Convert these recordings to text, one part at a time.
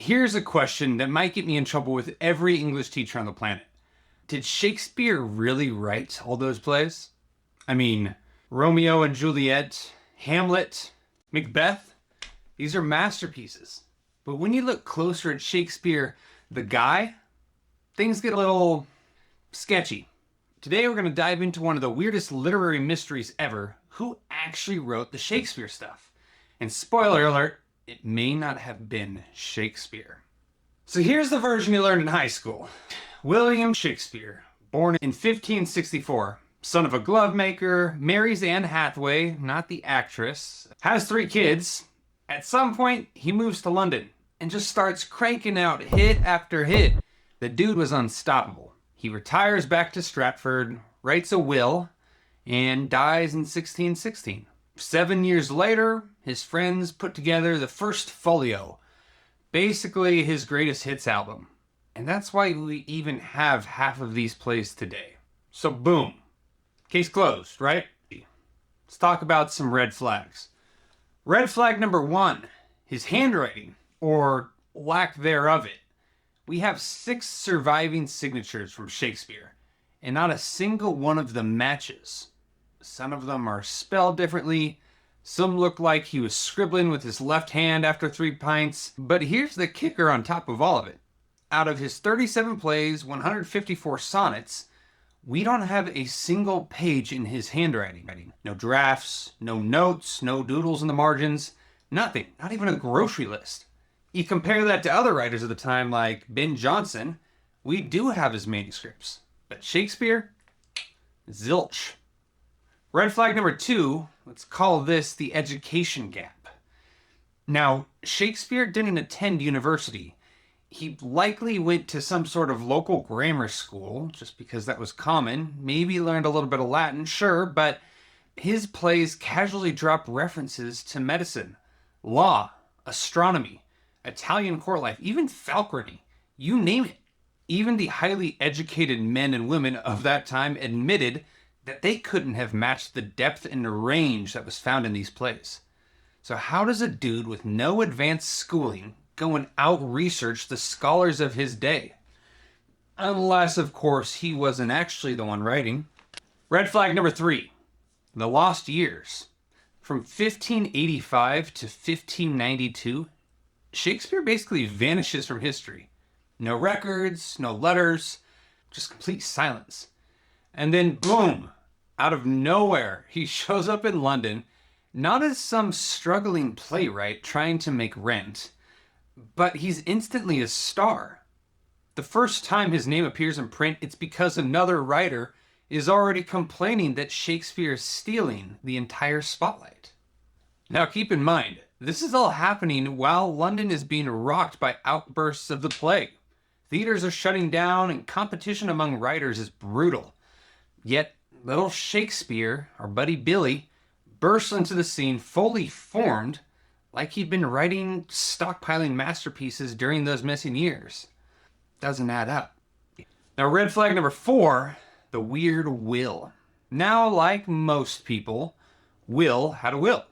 Here's a question that might get me in trouble with every English teacher on the planet. Did Shakespeare really write all those plays? I mean, Romeo and Juliet, Hamlet, Macbeth, these are masterpieces. But when you look closer at Shakespeare, the guy, things get a little sketchy. Today we're going to dive into one of the weirdest literary mysteries ever. Who actually wrote the Shakespeare stuff? And spoiler alert, it may not have been Shakespeare. So here's the version you learned in high school. William Shakespeare, born in 1564, son of a glove maker, marries Anne Hathaway, not the actress, has 3 kids. At some point, he moves to London and just starts cranking out hit after hit. The dude was unstoppable. He retires back to Stratford, writes a will, and dies in 1616. 7 years later, his friends put together the First Folio, basically his greatest hits album. And that's why we even have half of these plays today. So boom, case closed, right? Let's talk about some red flags. Red flag number 1, his handwriting, or lack thereof it. We have 6 surviving signatures from Shakespeare, and not a single one of them matches. Some of them are spelled differently. Some look like he was scribbling with his left hand after 3 pints. But here's the kicker on top of all of it. Out of his 37 plays, 154 sonnets, we don't have a single page in his handwriting. No drafts, no notes, no doodles in the margins, nothing, not even a grocery list. You compare that to other writers of the time like Ben Jonson, we do have his manuscripts. But Shakespeare? Zilch. Red flag number 2, let's call this the education gap. Now, Shakespeare didn't attend university. He likely went to some sort of local grammar school, just because that was common. Maybe learned a little bit of Latin, sure, but his plays casually drop references to medicine, law, astronomy, Italian court life, even falconry, you name it. Even the highly educated men and women of that time admitted that they couldn't have matched the depth and range that was found in these plays. So how does a dude with no advanced schooling go and out-research the scholars of his day? Unless, of course, he wasn't actually the one writing. Red flag number 3, the lost years. From 1585 to 1592, Shakespeare basically vanishes from history. No records, no letters, just complete silence. And then boom, out of nowhere, he shows up in London, not as some struggling playwright trying to make rent, but he's instantly a star. The first time his name appears in print, it's because another writer is already complaining that Shakespeare is stealing the entire spotlight. Now keep in mind, this is all happening while London is being rocked by outbursts of the plague. Theaters are shutting down and competition among writers is brutal. Yet, little Shakespeare, our buddy Billy, bursts into the scene fully formed, like he'd been writing stockpiling masterpieces during those missing years. Doesn't add up. Now, red flag number 4, the weird will. Now, like most people, Will had a will.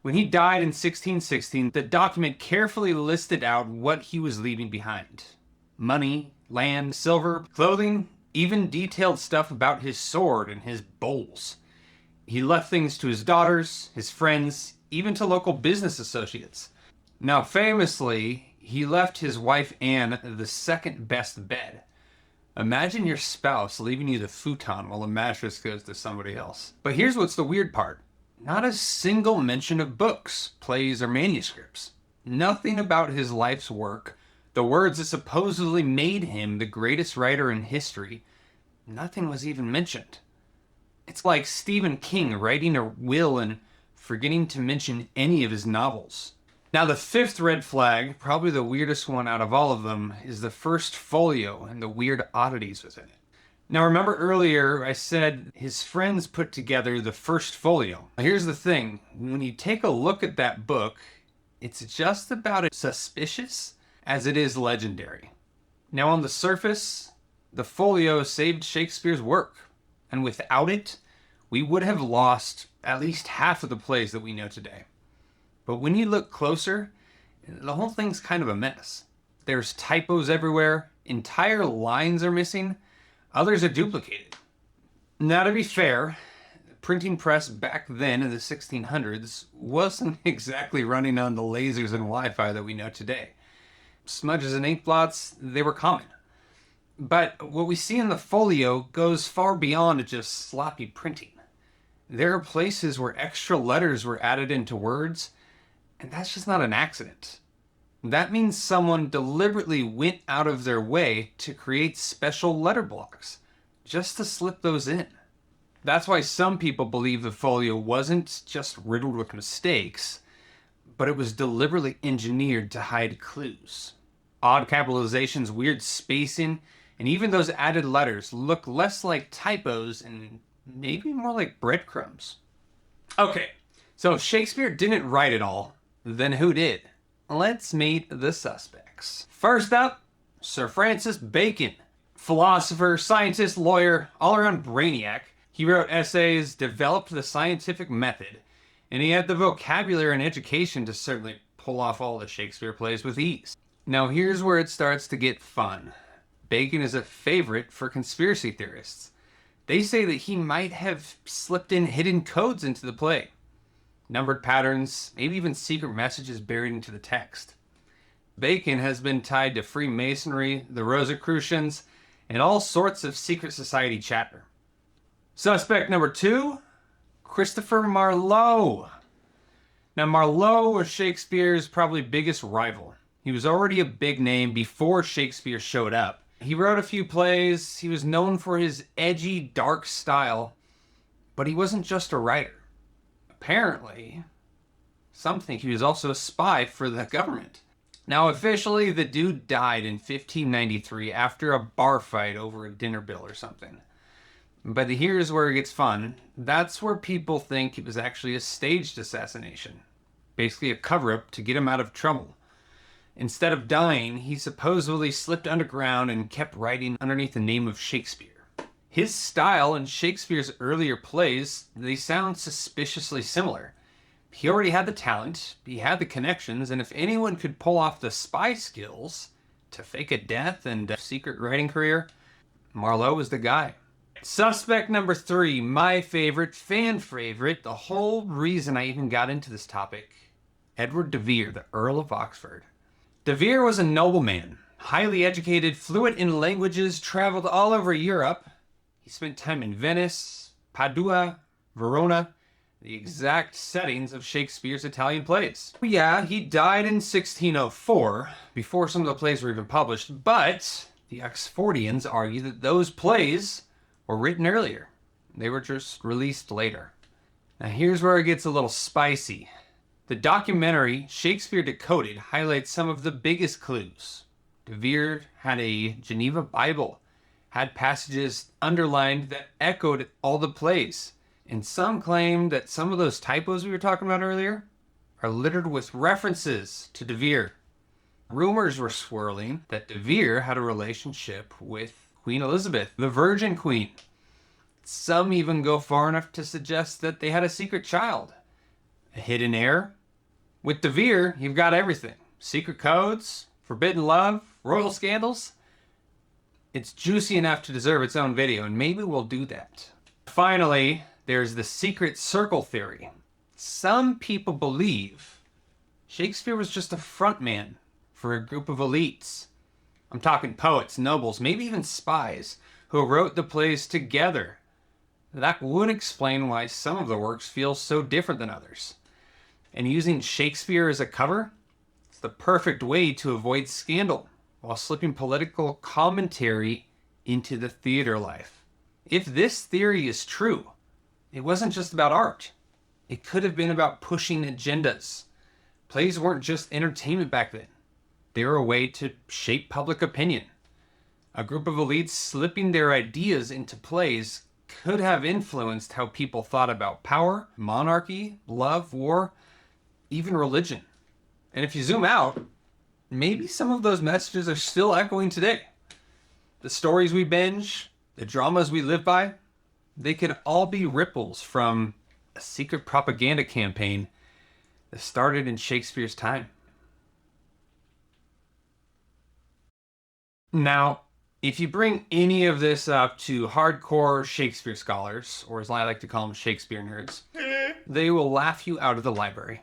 When he died in 1616, the document carefully listed out what he was leaving behind. Money, land, silver, clothing, even detailed stuff about his sword and his bowls. He left things to his daughters, his friends, even to local business associates. Now, famously, he left his wife Anne the second best bed. Imagine your spouse leaving you the futon while the mattress goes to somebody else. But here's what's the weird part. Not a single mention of books, plays, or manuscripts. Nothing about his life's work, the words that supposedly made him the greatest writer in history, nothing was even mentioned. It's like Stephen King writing a will and forgetting to mention any of his novels. Now, the 5th red flag, probably the weirdest one out of all of them, is the First Folio and the weird oddities within it. Now, remember earlier I said his friends put together the First Folio. Now, here's the thing. When you take a look at that book, it's just about as suspicious as it is legendary. Now, on the surface, the folio saved Shakespeare's work, and without it, we would have lost at least half of the plays that we know today. But when you look closer, the whole thing's kind of a mess. There's typos everywhere. Entire lines are missing. Others are duplicated. Now, to be fair, the printing press back then in the 1600s wasn't exactly running on the lasers and Wi-Fi that we know today. Smudges and ink blots, they were common. But what we see in the folio goes far beyond just sloppy printing. There are places where extra letters were added into words, and that's just not an accident. That means someone deliberately went out of their way to create special letter blocks, just to slip those in. That's why some people believe the folio wasn't just riddled with mistakes, but it was deliberately engineered to hide clues. Odd capitalizations, weird spacing, and even those added letters look less like typos and maybe more like breadcrumbs. Okay, so if Shakespeare didn't write it all, then who did? Let's meet the suspects. First up, Sir Francis Bacon. Philosopher, scientist, lawyer, all-around brainiac. He wrote essays, developed the scientific method, and he had the vocabulary and education to certainly pull off all the Shakespeare plays with ease. Now here's where it starts to get fun. Bacon is a favorite for conspiracy theorists. They say that he might have slipped in hidden codes into the play. Numbered patterns, maybe even secret messages buried into the text. Bacon has been tied to Freemasonry, the Rosicrucians, and all sorts of secret society chatter. Suspect number 2, Christopher Marlowe. Now Marlowe was Shakespeare's probably biggest rival. He was already a big name before Shakespeare showed up. He wrote a few plays, he was known for his edgy, dark style, but he wasn't just a writer. Apparently, some think he was also a spy for the government. Now, officially, the dude died in 1593 after a bar fight over a dinner bill or something. But here's where it gets fun. That's where people think it was actually a staged assassination. Basically a cover-up to get him out of trouble. Instead of dying, he supposedly slipped underground and kept writing underneath the name of Shakespeare. His style and Shakespeare's earlier plays, they sound suspiciously similar. He already had the talent, he had the connections, and if anyone could pull off the spy skills to fake a death and a secret writing career, Marlowe was the guy. Suspect number 3, my favorite, fan favorite, the whole reason I even got into this topic, Edward de Vere, the Earl of Oxford. De Vere was a nobleman, highly educated, fluent in languages, traveled all over Europe. He spent time in Venice, Padua, Verona, the exact settings of Shakespeare's Italian plays. Yeah, he died in 1604, before some of the plays were even published, but the Oxfordians argue that those plays were written earlier. They were just released later. Now here's where it gets a little spicy. The documentary Shakespeare Decoded highlights some of the biggest clues. De Vere had a Geneva Bible, had passages underlined that echoed all the plays. And some claim that some of those typos we were talking about earlier are littered with references to De Vere. Rumors were swirling that De Vere had a relationship with Queen Elizabeth, the Virgin Queen. Some even go far enough to suggest that they had a secret child, a hidden heir. With De Vere, you've got everything. Secret codes, forbidden love, royal scandals. It's juicy enough to deserve its own video, and maybe we'll do that. Finally, there's the secret circle theory. Some people believe Shakespeare was just a frontman for a group of elites. I'm talking poets, nobles, maybe even spies, who wrote the plays together. That would explain why some of the works feel so different than others. And using Shakespeare as a cover, it's the perfect way to avoid scandal while slipping political commentary into the theater life. If this theory is true, it wasn't just about art. It could have been about pushing agendas. Plays weren't just entertainment back then. They were a way to shape public opinion. A group of elites slipping their ideas into plays could have influenced how people thought about power, monarchy, love, war, even religion. And if you zoom out, maybe some of those messages are still echoing today. The stories we binge, the dramas we live by, they could all be ripples from a secret propaganda campaign that started in Shakespeare's time. Now, if you bring any of this up to hardcore Shakespeare scholars, or as I like to call them, Shakespeare nerds, they will laugh you out of the library.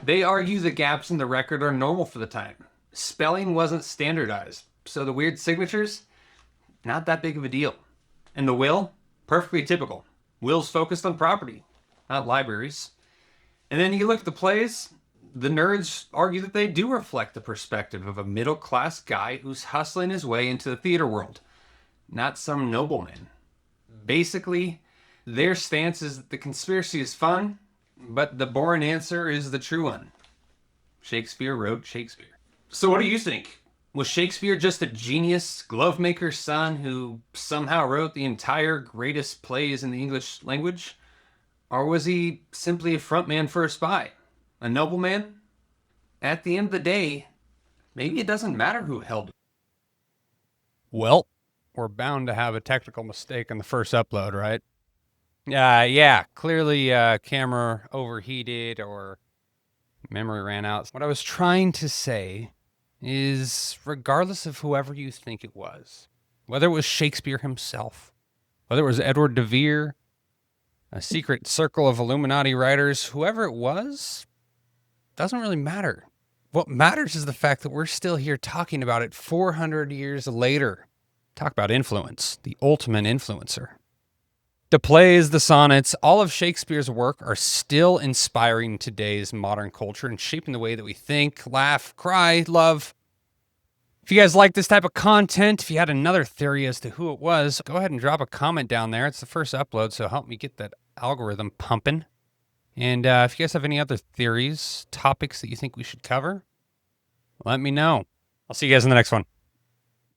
They argue the gaps in the record are normal for the time. Spelling wasn't standardized, so the weird signatures, not that big of a deal. And the will, perfectly typical. Wills focused on property, not libraries. And then you look at the plays, the nerds argue that they do reflect the perspective of a middle-class guy who's hustling his way into the theater world, not some nobleman. Basically, their stance is that the conspiracy is fun, but the boring answer is the true one. Shakespeare wrote Shakespeare. So what do you think? Was Shakespeare just a genius glovemaker's son who somehow wrote the entire greatest plays in the English language? Or was he simply a frontman for a spy? A nobleman? At the end of the day, maybe it doesn't matter who held it. Well, we're bound to have a technical mistake in the first upload, right? Yeah, clearly camera overheated or memory ran out. What I was trying to say is regardless of whoever you think it was, whether it was Shakespeare himself, whether it was Edward de Vere, a secret circle of Illuminati writers, whoever it was, doesn't really matter. What matters is the fact that we're still here talking about it 400 years later. Talk about influence, the ultimate influencer. The plays, the sonnets, all of Shakespeare's work are still inspiring today's modern culture and shaping the way that we think, laugh, cry, love. If you guys like this type of content, if you had another theory as to who it was, go ahead and drop a comment down there. It's the first upload, so help me get that algorithm pumping. And if you guys have any other theories, topics that you think we should cover, let me know. I'll see you guys in the next one.